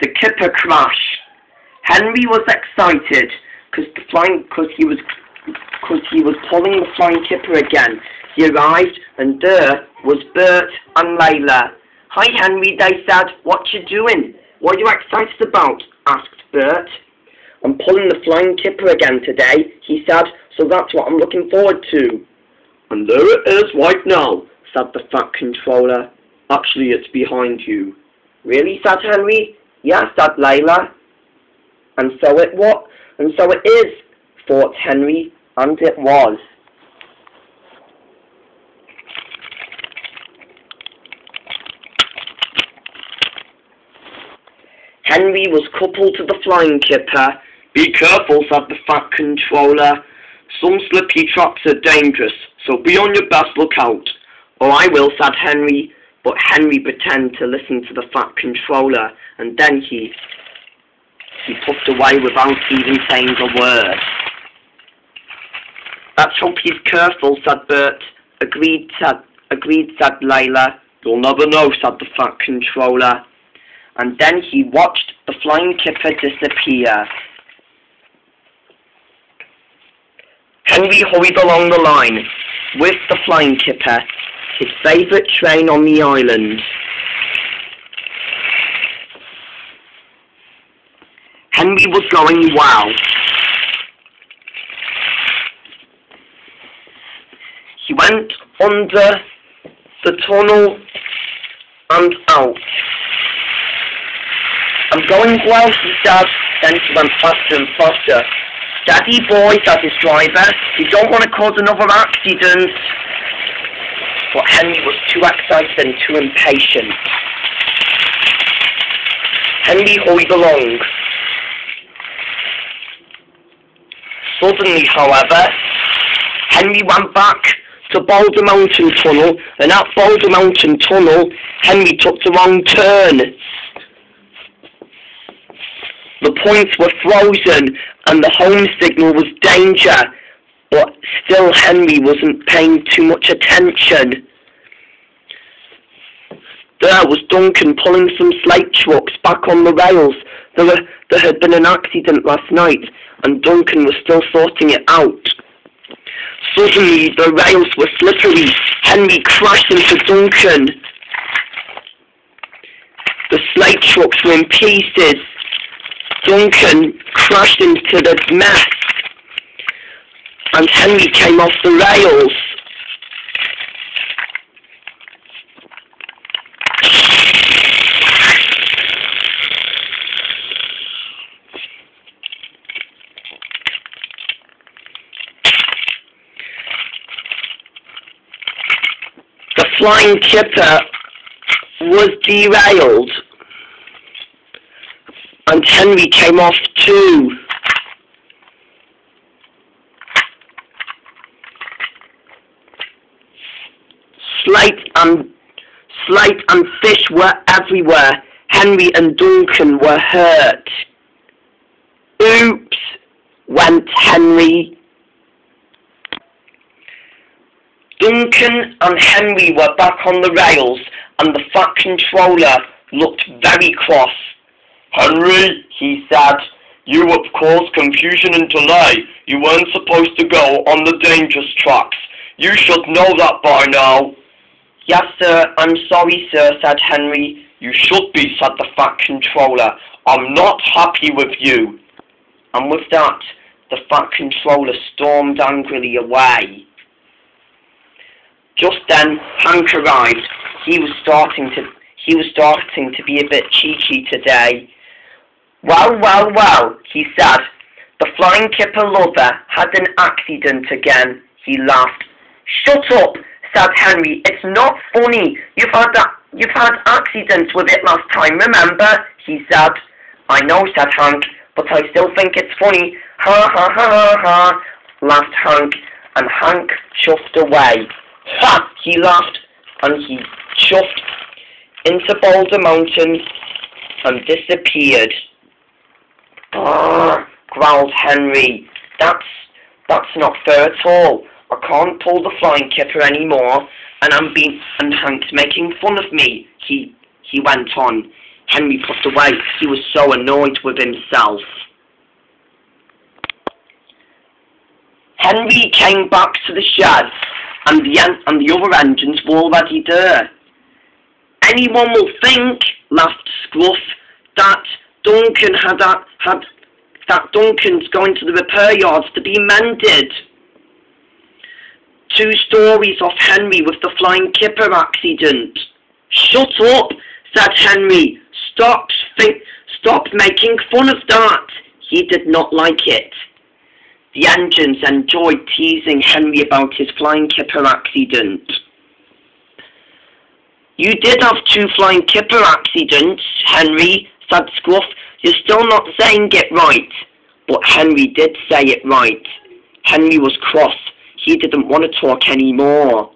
the kipper crash. Henry was excited because he was pulling the flying kipper again. He arrived, and there was Bert and Layla. "Hi, Henry," they said. "What you doing? What are you excited about?" asked Bert. "I'm pulling the flying kipper again today," he said, "so that's what I'm looking forward to." "And there it is right now," said the Fat Controller. "Actually, it's behind you." "Really?" said Henry. "Yeah," said Layla. And so it is, thought Henry, and it was. Henry was coupled to the flying kipper. "Be careful," said the Fat Controller. "Some slippy traps are dangerous, so be on your best lookout." "Oh, I will," said Henry. But Henry pretended to listen to the Fat Controller, and then he puffed away without even saying a word. "Let's hope he's careful," said Bert. Agreed, said Layla. "You'll never know," said the Fat Controller. And then he watched the flying kipper disappear. Henry hurried along the line with the flying kipper, his favourite train on the island. Henry was going well. He went under the tunnel and out. "I'm going well," he said. Then he went faster and faster. "Steady, boy," said his driver. "You don't want to cause another accident." But Henry was too excited and too impatient. Henry hurried along. Suddenly, however, Henry went back to Boulder Mountain Tunnel, and at Boulder Mountain Tunnel, Henry took the wrong turn. The points were frozen, and the home signal was danger, but still Henry wasn't paying too much attention. There was Duncan pulling some slate trucks back on the rails. There had been an accident last night, and Duncan was still sorting it out. Suddenly, the rails were slippery. Henry crashed into Duncan. The slate trucks were in pieces. Duncan crashed into the mess, and Henry came off the rails. The flying kipper was derailed, and Henry came off too. Slate and fish were everywhere. Henry and Duncan were hurt. "Oops," went Henry. Duncan and Henry were back on the rails, and the Fat Controller looked very cross. "Henry," he said, "you have caused confusion and delay. You weren't supposed to go on the dangerous tracks. You should know that by now." "Yes, sir, I'm sorry, sir," said Henry. "You should be," said the Fat Controller. "I'm not happy with you." And with that, the Fat Controller stormed angrily away. Just then, Hank arrived. He was starting to be a bit cheeky today. Well, he said. "The flying kipper lover had an accident again." He laughed. "Shut up," said Henry. "It's not funny. You've had accidents with it last time, remember?" he said. "I know," said Hank, "but I still think it's funny." "Ha ha ha ha ha," laughed Hank, and Hank chuffed away. "Ha!" he laughed, and he chuffed into Boulder Mountain and disappeared. "Ah," growled Henry. That's not fair at all. I can't pull the flying kipper anymore, and Hank's making fun of me," he went on. Henry put away. He was so annoyed with himself. Henry came back to the shed, and the other engines were already there. Anyone will think, laughed Scruff, that Duncan's going to the repair yards to be mended. 2 stories of Henry with the flying kipper accident. Shut up, said Henry. Stop making fun of that. He did not like it. The engines enjoyed teasing Henry about his flying kipper accident. You did have 2 flying kipper accidents, Henry, said Scruff. You're still not saying it right. But Henry did say it right. Henry was cross. He didn't want to talk anymore.